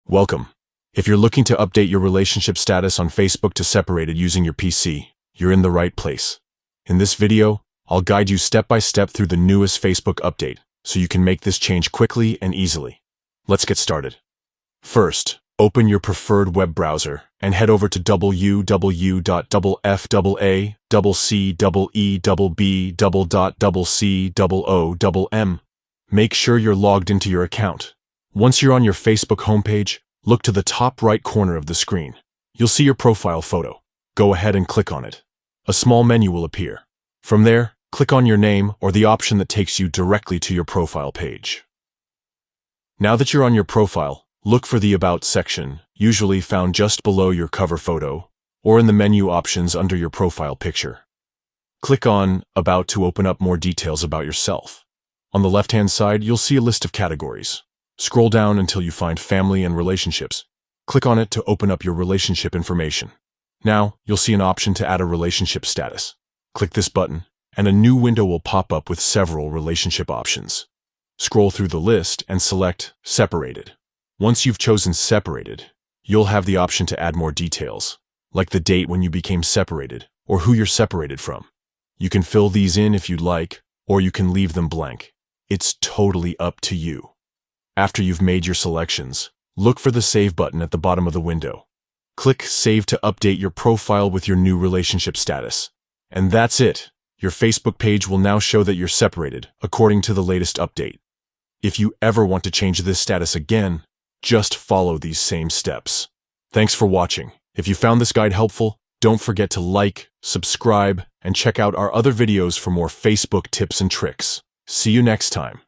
Welcome. If you're looking to update your relationship status on Facebook to separated using your PC, you're in the right place. In this video, I'll guide you step by step through the newest Facebook update, so you can make this change quickly and easily. Let's get started. First, open your preferred web browser and head over to www.ffaaccee.com. Make sure you're logged into your account. Once you're on your Facebook homepage, look to the top right corner of the screen. You'll see your profile photo. Go ahead and click on it. A small menu will appear. From there, click on your name or the option that takes you directly to your profile page. Now that you're on your profile, look for the About section, usually found just below your cover photo, or in the menu options under your profile picture. Click on About to open up more details about yourself. On the left-hand side, you'll see a list of categories. Scroll down until you find Family and Relationships. Click on it to open up your relationship information. Now, you'll see an option to add a relationship status. Click this button, and a new window will pop up with several relationship options. Scroll through the list and select Separated. Once you've chosen Separated, you'll have the option to add more details, like the date when you became separated or who you're separated from. You can fill these in if you'd like, or you can leave them blank. It's totally up to you. After you've made your selections, look for the Save button at the bottom of the window. Click Save to update your profile with your new relationship status. And that's it. Your Facebook page will now show that you're separated, according to the latest update. If you ever want to change this status again, just follow these same steps. Thanks for watching. If you found this guide helpful, don't forget to like, subscribe, and check out our other videos for more Facebook tips and tricks. See you next time.